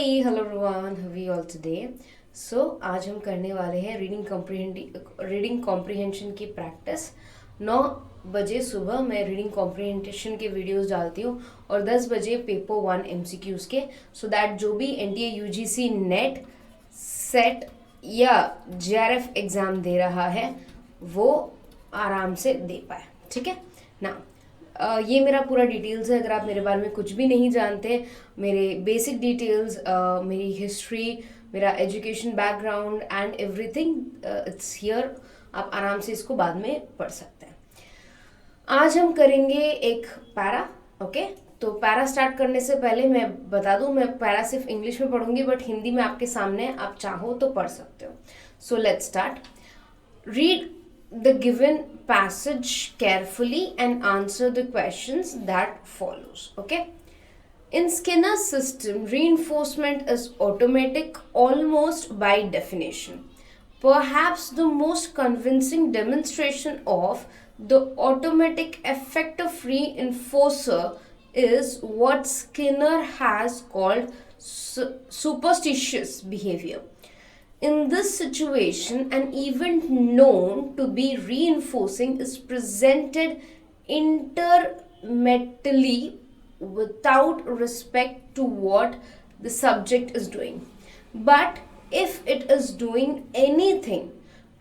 Hello everyone, how are you all today? So आज हम करने वाले हैं रीडिंग कॉम्प्रिहेंशन की प्रैक्टिस। 9 बजे सुबह मैं रीडिंग कॉम्प्रिहेंशन के वीडियोस डालती हूँ और 10 बजे पेपर 1 एमसीक्यूज के, सो दैट जो भी एनटीए यूजीसी नेट सेट या जेआरएफ एग्ज़ाम दे रहा है वो आराम से दे पाए। ठीक है ना? ये मेरा पूरा डिटेल्स है। अगर आप मेरे बारे में कुछ भी नहीं जानते, मेरे बेसिक डिटेल्स, मेरी हिस्ट्री, मेरा education background and everything, it's here. आप आराम से इसको बाद में पढ़ सकते हैं। आज हम करेंगे एक पैरा। ओके, तो पैरा स्टार्ट करने से पहले मैं बता दूं, मैं पैरा सिर्फ इंग्लिश में पढ़ूंगी, बट हिंदी में आपके सामने आप चाहो तो पढ़ सकते हो। So let's start. Read the given passage carefully and answer the questions that follows. Okay? In Skinner's system, reinforcement is automatic almost by definition. Perhaps the most convincing demonstration of the automatic effect of reinforcer is what Skinner has called superstitious behavior. In this situation, an event known to be reinforcing is presented intermittently without respect to what the subject is doing. But if it is doing anything,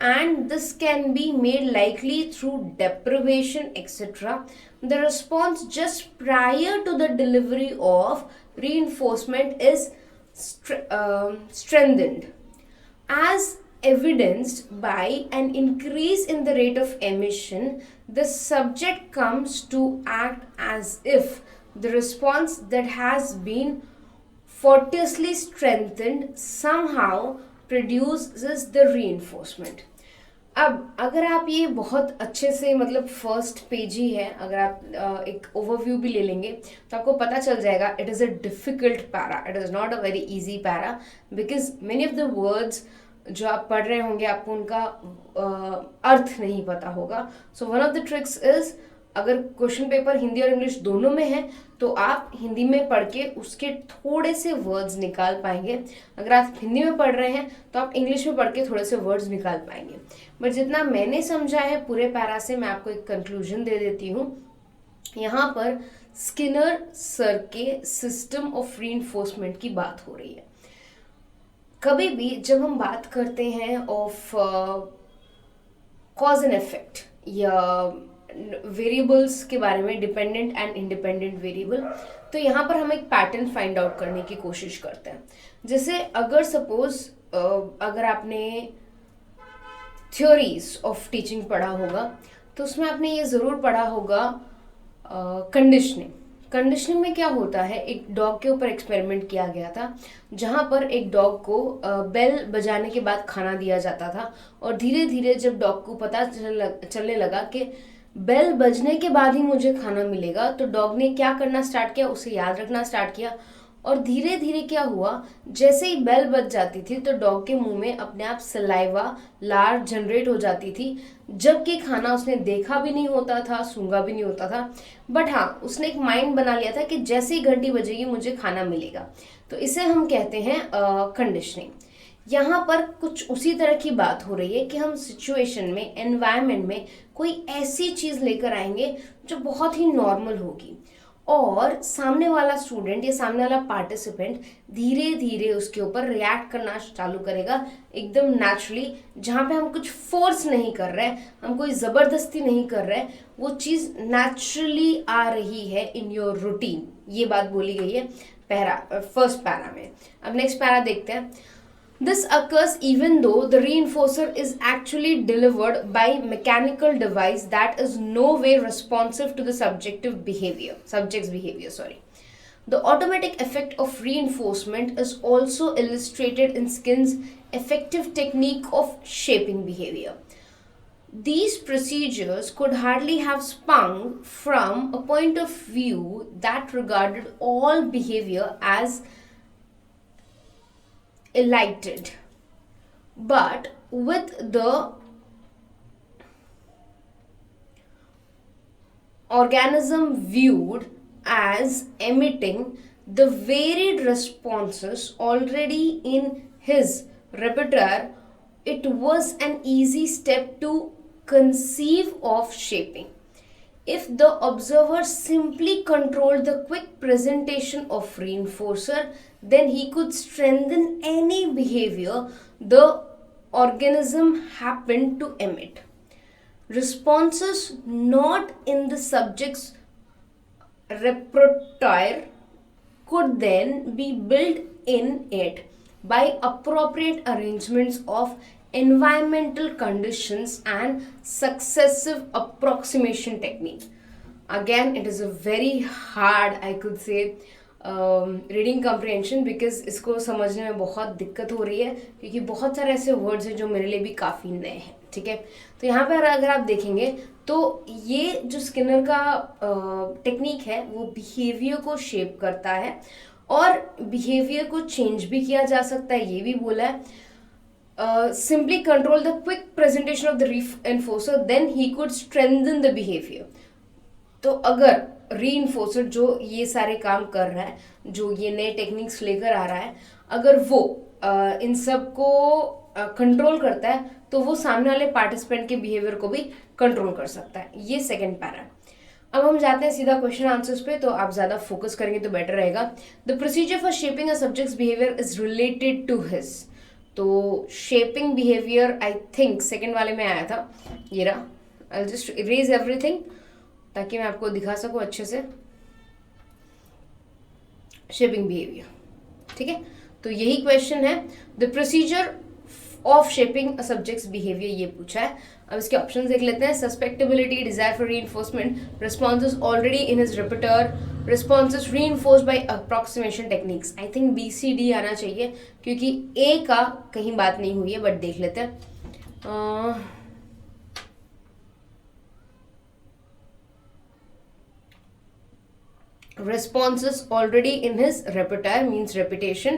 and this can be made likely through deprivation, etc., the response just prior to the delivery of reinforcement is strengthened, as evidenced by an increase in the rate of emission. The subject comes to act as if the response that has been fortuitously strengthened somehow produces the reinforcement. अब अगर आप ये बहुत अच्छे से, मतलब first page ही है, अगर आप एक ओवरव्यू भी ले लेंगे तो आपको पता चल जाएगा it is a difficult para, it is not a very easy para, because many of the words जो आप पढ़ रहे होंगे आपको उनका अर्थ नहीं पता होगा. So one of the tricks is, अगर क्वेश्चन पेपर हिंदी और इंग्लिश दोनों में है तो आप हिंदी में पढ़ के उसके थोड़े से वर्ड्स निकाल पाएंगे. अगर आप हिंदी में पढ़ रहे हैं तो आप इंग्लिश में पढ़ के थोड़े से वर्ड्स निकाल पाएंगे. बट जितना मैंने समझा है पूरे पैरा से, मैं आपको एक कंक्लूजन दे देती हूँ. यहाँ पर स्किनर सर के सिस्टम ऑफ रीइंफोर्समेंट की बात हो रही है. कभी भी जब हम बात करते हैं ऑफ कॉज एंड इफेक्ट या वेरिएबल्स के बारे में, डिपेंडेंट एंड इंडिपेंडेंट वेरिएबल, तो यहाँ पर हम एक पैटर्न फाइंड आउट करने की कोशिश करते हैं. जैसे अगर सपोज अगर आपने थ्योरीज ऑफ टीचिंग पढ़ा होगा तो उसमें आपने ये ज़रूर पढ़ा होगा कंडीशनिंग. कंडीशनिंग में क्या होता है, एक डॉग के ऊपर एक्सपेरिमेंट किया गया था जहाँ पर एक डॉग को बेल बजाने के बाद खाना दिया जाता था, और धीरे धीरे जब डॉग को पता चलने लगा कि बेल बजने के बाद ही मुझे खाना मिलेगा, तो डॉग ने क्या करना स्टार्ट किया, उसे याद रखना स्टार्ट किया. और धीरे धीरे क्या हुआ, जैसे ही बेल बज जाती थी तो डॉग के मुंह में अपने आप सलाइवा, लार जनरेट हो जाती थी, जबकि खाना उसने देखा भी नहीं होता था, सूंघा भी नहीं होता था. बट हाँ, उसने एक माइंड बना लिया था कि जैसे ही घंटी बजेगी मुझे खाना मिलेगा. तो इसे हम कहते हैं कंडीशनिंग. यहाँ पर कुछ उसी तरह की बात हो रही है कि हम सिचुएशन में, एनवायरनमेंट में कोई ऐसी चीज़ लेकर आएंगे जो बहुत ही नॉर्मल होगी, और सामने वाला स्टूडेंट या सामने वाला पार्टिसिपेंट धीरे धीरे उसके ऊपर रिएक्ट करना चालू करेगा एकदम नेचुरली. जहाँ पे हम कुछ फोर्स नहीं कर रहे हैं, हम कोई ज़बरदस्ती नहीं कर रहे हैं, वो चीज़ नेचुरली आ रही है इन योर रूटीन. ये बात बोली गई है फर्स्ट पैरा में. अब नेक्स्ट पैरा देखते हैं. This occurs even though the reinforcer is actually delivered by mechanical device that is no way responsive to the subject's behavior. The automatic effect of reinforcement is also illustrated in Skinner's effective technique of shaping behavior. These procedures could hardly have sprung from a point of view that regarded all behavior as elicited, but with the organism viewed as emitting the varied responses already in his repertoire, it was an easy step to conceive of shaping. If the observer simply controlled the quick presentation of reinforcer, then he could strengthen any behavior the organism happened to emit. Responses not in the subject's repertoire could then be built in it by appropriate arrangements of environmental conditions and successive approximation technique. Again, it is a very hard, I could say, reading comprehension, because इसको समझने में बहुत दिक्कत हो रही है क्योंकि बहुत सारे ऐसे वर्ड्स हैं जो मेरे लिए भी काफ़ी नए हैं. ठीक है, तो यहाँ पर अगर आप देखेंगे तो ये जो स्किनर का टेक्निक है वो बिहेवियर को शेप करता है और बिहेवियर को चेंज भी किया जा सकता है, ये भी बोला है. Simply control the quick presentation of the reinforcer then he could strengthen the behaviour. तो अगर रीइंफोर्सर जो ये सारे काम कर रहा है, जो ये नए टेक्निक्स लेकर आ रहा है, अगर वो इन सब को कंट्रोल करता है तो वो सामने वाले पार्टिसिपेंट के बिहेवियर को भी कंट्रोल कर सकता है. ये सेकंड पैरा. अब हम जाते हैं सीधा क्वेश्चन आंसर्स पे, तो आप ज़्यादा फोकस करेंगे तो बेटर रहेगा. The procedure for shaping a subject's behaviour is related to his. तो shaping behaviour I think second वाले में आया था, ये रहा. आई जस्ट इरेज एवरीथिंग ताकि मैं आपको दिखा सकूं अच्छे से. शेपिंग बिहेवियर, ठीक है, तो यही क्वेश्चन है. The procedure of shaping a subject's behaviour, ये पूछा है. अब इसके ऑप्शंस देख लेते हैं. Susceptibility, desire for reinforcement, responses already in his repertoire, responses reinforced by approximation techniques. I think BCD आना चाहिए क्योंकि A का कहीं बात नहीं हुई है, बट देख लेते हैं. Responses already in his repertoire means repetition.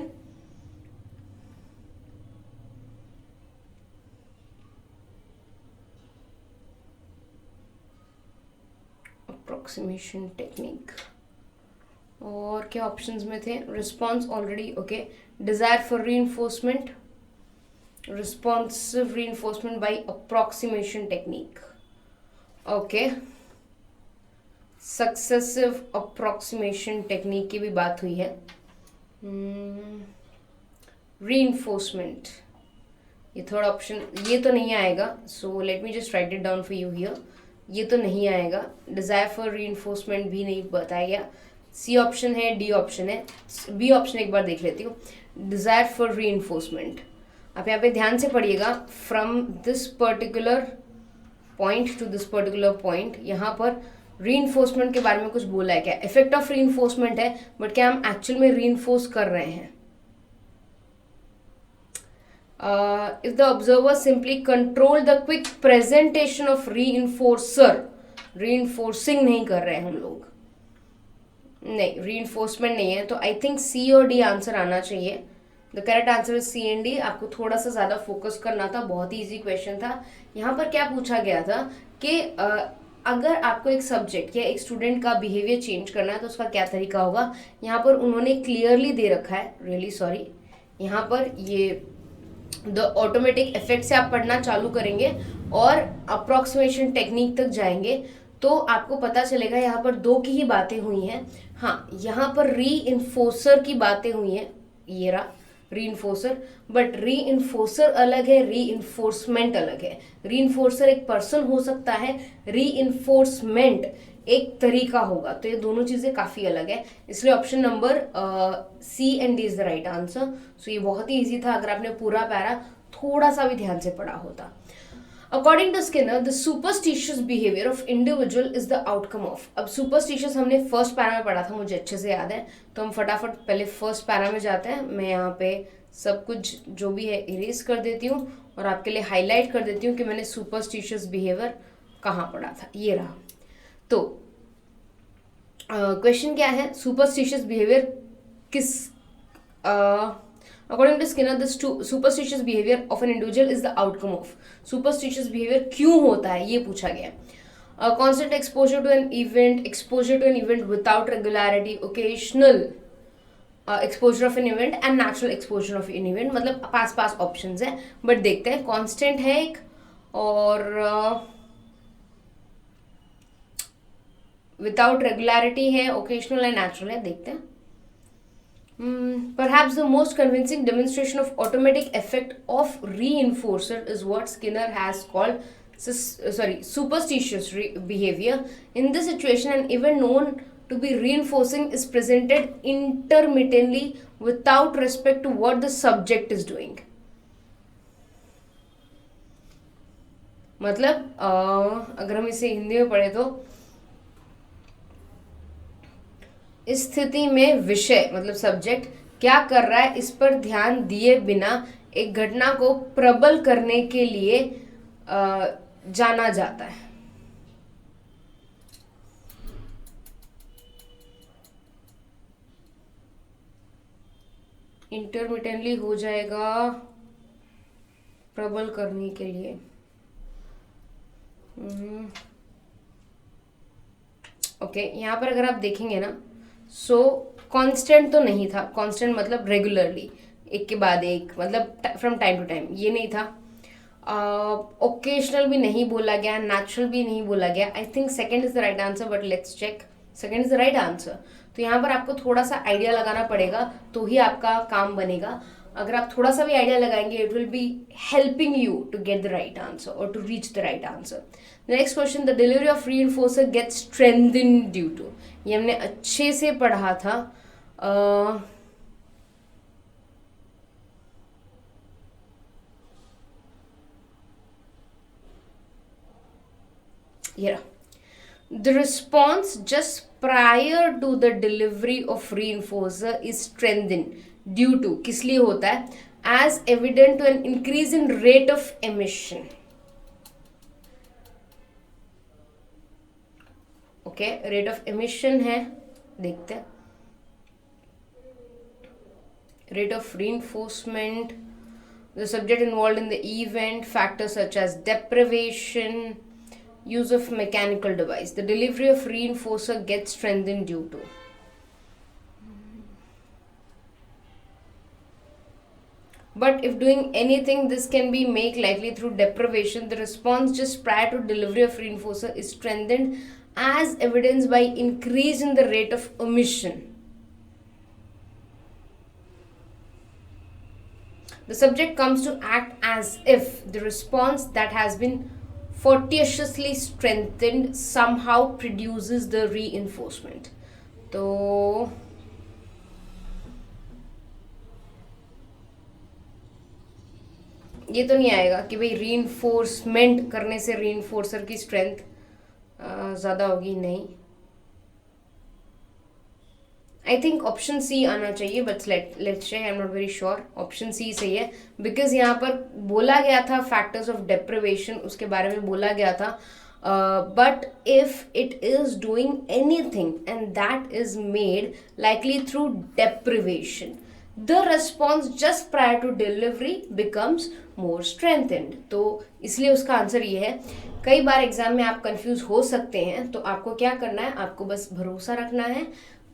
Approximation technique. और क्या ऑप्शंस में थे? Response already, okay. Desire for reinforcement, responsive reinforcement by approximation technique. Okay. Successive approximation technique की भी बात हुई है. रीइंफोर्समेंट, ये थर्ड ऑप्शन, ये तो नहीं आएगा. So let me just right it down for you here. ये तो नहीं आएगा. डिजायर फॉर रीइंफोर्समेंट भी नहीं बताया गया. C ऑप्शन है, D ऑप्शन है. B ऑप्शन एक बार देख लेती हूँ. डिजायर फॉर रीइंफोर्समेंट, आप यहाँ पे ध्यान से पढ़िएगा. From this particular point two this particular point, यहाँ पर रीइंफोर्समेंट के बारे में कुछ बोला है क्या? इफेक्ट ऑफ रीइंफोर्समेंट है, बट क्या हम एक्चुअल में रीइंफोर्स कर रहे हैं? If the observer simply control the quick presentation of reinforcer, reinforcing नहीं कर रहे हैं हम लोग. नहीं, रीइंफोर्समेंट नहीं है. तो आई थिंक C और D आंसर आना चाहिए. The correct answer is C and D. आपको थोड़ा सा ज्यादा फोकस करना था, बहुत ही इजी क्वेश्चन था. यहाँ पर क्या पूछा गया था कि अगर आपको एक सब्जेक्ट या एक स्टूडेंट का बिहेवियर चेंज करना है तो उसका क्या तरीका होगा. यहाँ पर उन्होंने क्लियरली दे रखा है, रियली सॉरी, यहाँ पर ये द ऑटोमेटिक इफेक्ट से आप पढ़ना चालू करेंगे और अप्रॉक्सीमेशन टेक्निक तक जाएंगे तो आपको पता चलेगा यहाँ पर दो की ही बातें हुई हैं. हाँ, यहाँ पर रीइंफोर्सर की बातें हुई हैं, ये रहा रीइंफोर्सर, बट रीइंफोर्सर अलग है, रीइंफोर्समेंट अलग है. रीइंफोर्सर एक पर्सन हो सकता है, रीइंफोर्समेंट एक तरीका होगा, तो ये दोनों चीजें काफी अलग है. इसलिए option number C and D is the right answer. So ये बहुत ही इजी था अगर आपने पूरा पैरा थोड़ा सा भी ध्यान से पढ़ा होता. According to Skinner, the superstitious behaviour of individual is the outcome of. अब सुपरस्टिशियस हमने फर्स्ट पैरा में पढ़ा था, मुझे अच्छे से याद है, तो हम फटाफट पहले फर्स्ट पैरा में जाते हैं. मैं यहाँ पे सब कुछ जो भी है इरेज कर देती हूँ और आपके लिए हाईलाइट कर देती हूँ कि मैंने सुपरस्टिशियस बिहेवियर कहाँ पढ़ा था. ये रहा. तो क्वेश्चन क्या है? सुपरस्टिशियस बिहेवियर किस according to Skinner, the superstitious behaviour of an individual is the outcome of. Superstitious behaviour क्यों होता है ये पूछा गया. Constant exposure to an event, exposure to an event without regularity, occasional exposure of an event and natural exposure of an event, मतलब पास पास options है, but देखते हैं. कांस्टेंट है एक, और विदाउट रेगुलरिटी है, ओकेशनल है, नेचुरल है. देखते हैं. Perhaps the most convincing demonstration of automatic effect of reinforcer is what Skinner has called superstitious behavior. In this situation, an event known to be reinforcing is presented intermittently without respect to what the subject is doing. मतलब अगर हम इसे हिंदी में पढ़े तो इस स्थिति में विषय मतलब सब्जेक्ट क्या कर रहा है इस पर ध्यान दिए बिना एक घटना को प्रबल करने के लिए जाना जाता है. इंटरमिटेंटली हो जाएगा प्रबल करने के लिए. ओके, यहाँ पर अगर आप देखेंगे ना, सो कांस्टेंट तो नहीं था. कांस्टेंट मतलब रेगुलरली, एक के बाद एक, मतलब फ्रॉम टाइम टू टाइम, ये नहीं था. ओकेशनल भी नहीं बोला गया, नेचुरल भी नहीं बोला गया. I think second is the right answer, but let's check. Second is the right answer. तो यहाँ पर आपको थोड़ा सा आइडिया लगाना पड़ेगा तो ही आपका काम बनेगा. अगर आप थोड़ा सा भी आइडिया लगाएंगे, it will be helping you to get the right answer और to reach the right answer. Next question, the delivery of reinforcer gets strengthened due to. ये हमने अच्छे से पढ़ा था. The response just prior to the delivery of reinforcer is strengthened due to, किस लिए होता है, as evident to an increase in rate of emission. Okay, rate of emission है, देखते हैं. Rate of reinforcement, the subject involved in the event, factors such as deprivation, use of mechanical device. The delivery of reinforcer gets strengthened due to. But if doing anything, this can be made likely through deprivation. The response just prior to delivery of reinforcer is strengthened as evidenced by increase in the rate of emission. The subject comes to act as if the response that has been fortuitously strengthened somehow produces the reinforcement. तो ये तो नहीं आएगा कि भाई reinforcement करने से रीइंफोर्सर की स्ट्रेंथ ज़्यादा होगी, नहीं. आई थिंक ऑप्शन सी आना चाहिए, but let's check. I am not very sure. Option C सही है, बिकॉज यहाँ पर बोला गया था फैक्टर्स ऑफ डेप्रिवेशन, उसके बारे में बोला गया था. But if it is doing anything and that is made likely through deprivation, the response just prior to delivery becomes more strengthened. तो इसलिए उसका आंसर ये है. कई बार एग्जाम में आप कंफ्यूज हो सकते हैं, तो आपको क्या करना है, आपको बस भरोसा रखना है,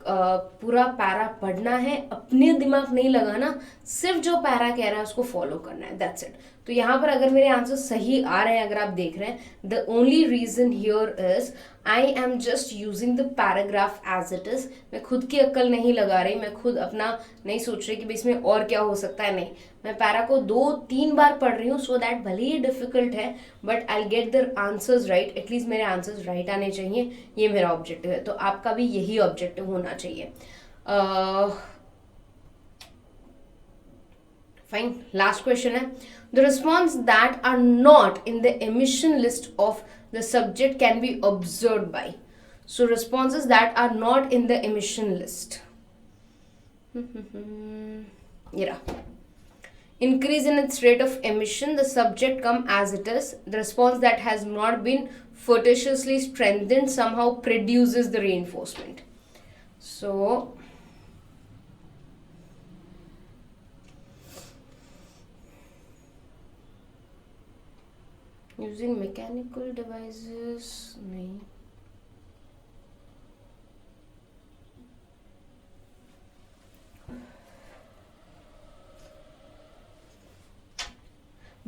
पूरा पैरा पढ़ना है, अपने दिमाग नहीं लगाना, सिर्फ जो पैरा कह रहा है उसको फॉलो करना है, दैट्स इट. तो यहाँ पर अगर मेरे आंसर सही आ रहे हैं, अगर आप देख रहे हैं, the only reason here is I am just using the paragraph as it is. मैं खुद की अक्ल नहीं लगा रही, मैं खुद अपना नहीं सोच रही कि इसमें और क्या हो सकता है, नहीं. मैं पैरा को 2-3 बार पढ़ रही हूँ, सो दैट भले ही डिफिकल्ट है, but I get the answers right. At least मेरे आंसर्स राइट आने चाहिए, ये मेरा ऑब्जेक्टिव है. तो आपका भी यही ऑब्जेक्टिव होना चाहिए. फाइन, लास्ट क्वेश्चन है. The response that are not in the emission list of the subject can be observed by. So responses that are not in the emission list. Yeah. Increase in its rate of emission, the subject come as it is. The response that has not been fortuitously strengthened somehow produces the reinforcement. So using mechanical devices, नहीं.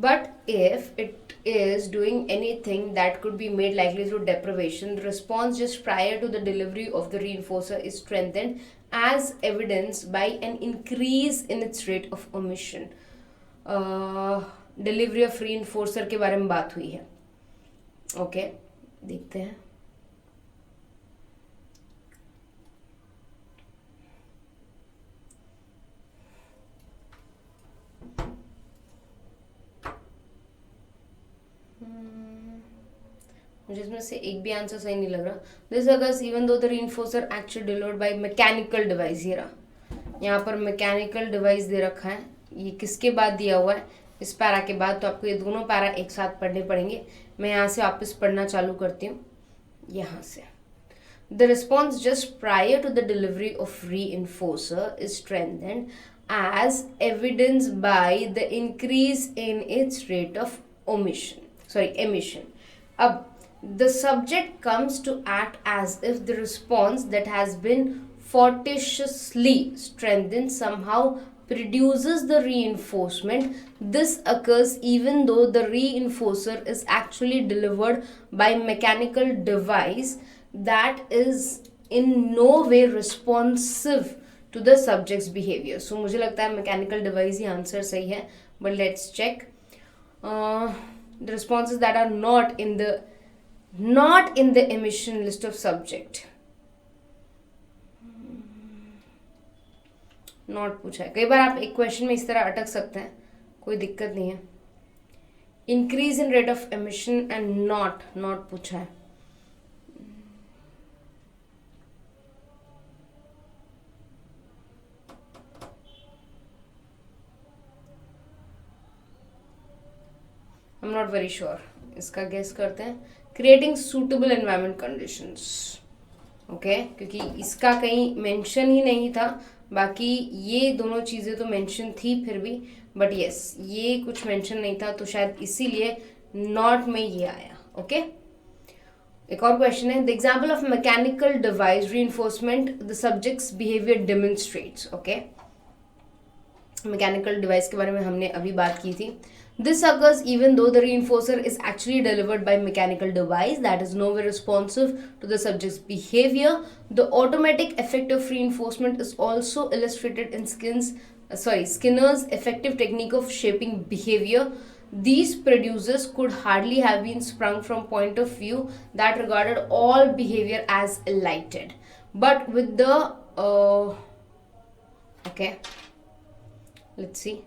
But if it is doing anything that could be made likely through deprivation, the response just prior to the delivery of the reinforcer is strengthened as evidenced by an increase in its rate of omission. Delivery of reinforcer के बारे में बात हुई है. Okay, देखते हैं. मुझे इसमें से एक भी आंसर सही नहीं लग रहा. This occurs even though the reinforcer actually delivered by mechanical device. ये रहा, यहाँ पर मैकेनिकल डिवाइस दे रखा है. ये किसके बाद दिया हुआ है? इस पैरा के बाद. तो आपको ये दोनों पैरा एक साथ पढ़ने पड़ेंगे. मैं यहाँ से वापस पढ़ना चालू करती हूँ. यहाँ से the response just prior to the delivery of reinforcer is strengthened as evidenced by the increase in its rate of emission. Ab, the subject comes to act as if the response that has been fortuitously strengthened somehow produces the reinforcement. This occurs even though the reinforcer is actually delivered by mechanical device that is in no way responsive to the subject's behavior. So मुझे लगता है mechanical device ही answer सही है. But let's check. The responses that are not in the emission list of subject. Not पूछा है. कई बार आप एक क्वेश्चन में इस तरह अटक सकते हैं, कोई दिक्कत नहीं है. Increase in rate of emission and not पूछा है. I'm not very sure. इसका गेस करते हैं. Creating suitable environment conditions. Okay, क्योंकि इसका कहीं मेंशन ही नहीं था. बाकी ये दोनों चीज़ें तो मेंशन थी फिर भी, बट यस ये कुछ मेंशन नहीं था, तो शायद इसीलिए नॉट में ये आया. ओके, एक और क्वेश्चन है. The example of mechanical device reinforcement the subjects behaviour demonstrates. Okay, mechanical device के बारे में हमने अभी बात की थी. This occurs even though the reinforcer is actually delivered by mechanical device that is nowhere responsive to the subject's behavior. The automatic effect of reinforcement is also illustrated in Skinner's effective technique of shaping behavior. These producers could hardly have been sprung from point of view that regarded all behavior as enlightened. But with the okay, let's see.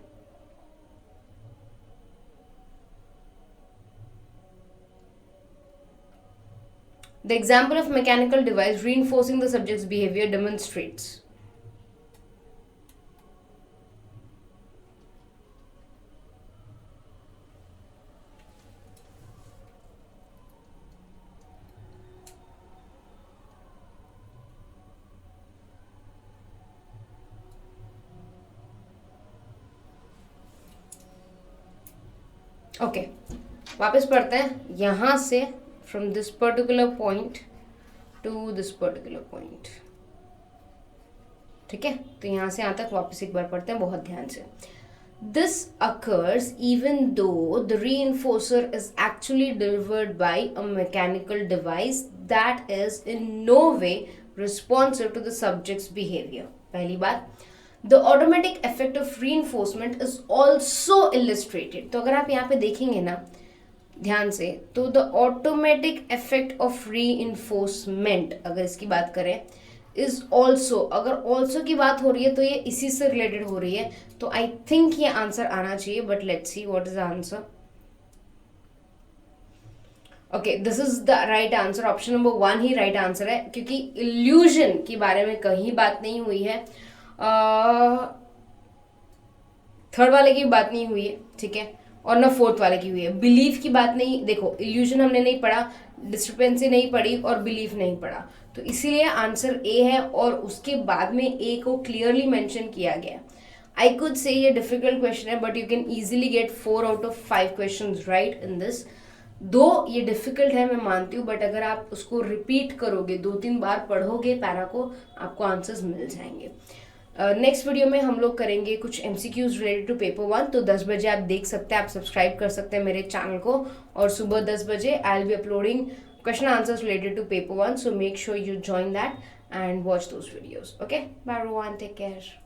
The example of mechanical device reinforcing the subject's behavior demonstrates. Okay, वापस पढ़ते हैं यहाँ से. From this particular point to this particular point. ठीक है, तो यहाँ से यहाँ तक वापस एक बार पढ़ते हैं बहुत ध्यान से. This occurs even though the reinforcer is actually delivered by a mechanical device that is in no way responsive to the subject's behavior. पहली बात, the automatic effect of reinforcement is also illustrated. तो अगर आप यहाँ पे देखेंगे ना ध्यान से, तो the automatic effect of reinforcement अगर इसकी बात करें इज ऑल्सो, अगर ऑल्सो की बात हो रही है तो ये इसी से रिलेटेड हो रही है. तो आई थिंक ये आंसर आना चाहिए, but let's see what is the answer. Okay, this is the right answer. Option number 1 he right answer है, क्योंकि इल्यूजन के बारे में कहीं बात नहीं हुई है. थर्ड वाले की बात नहीं हुई है, ठीक है, और ना फोर्थ वाले की हुई है. बिलीफ की बात नहीं. देखो, इल्यूजन हमने नहीं पढ़ा, डिस्क्रिपेंसी नहीं पढ़ी और बिलीफ नहीं पढ़ा, तो इसीलिए आंसर ए है. और उसके बाद में ए को क्लियरली मेंशन किया गया. आई कुड से ये डिफिकल्ट क्वेश्चन है, but you can easily get 4 out of 5 questions right in this. दो ये डिफिकल्ट है, मैं मानती हूँ, बट अगर आप उसको रिपीट करोगे, 2-3 बार पढ़ोगे पैरा को, आपको आंसर्स मिल जाएंगे. नेक्स्ट वीडियो में हम लोग करेंगे कुछ MCQs रिलेटेड टू पेपर 1। तो 10 बजे आप देख सकते हैं, आप सब्सक्राइब कर सकते हैं मेरे चैनल को, और सुबह 10 बजे I will be uploading question answers related to paper 1, so make sure you join that and watch those videos. Okay, bye everyone, take care.